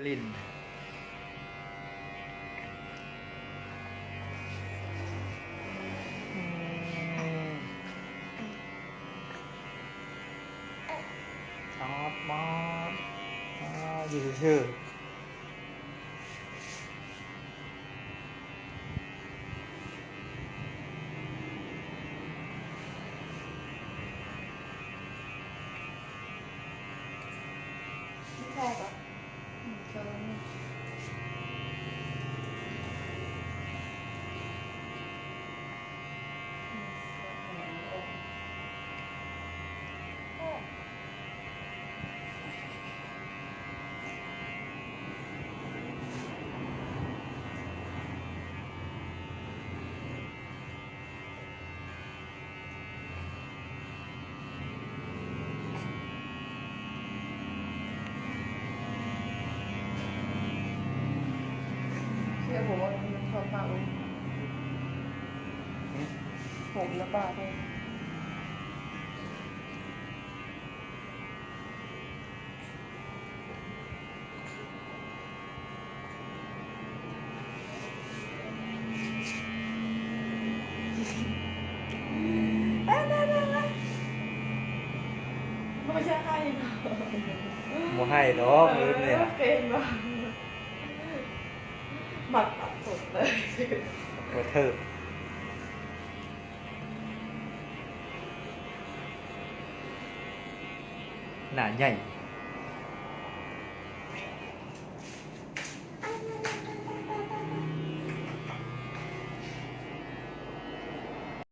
ลินชอบมากอยู่ชื่อไม่ชอบอ่ะเชิญเชื่อผมว่ามันชอบมากเลยผมและป้าด้วยไม่ใช่ให้นะ โมให้ดอกลืมเนี่ย เกณฑ์มาหมักตัดสดเลย กระเทอหนาใหญ่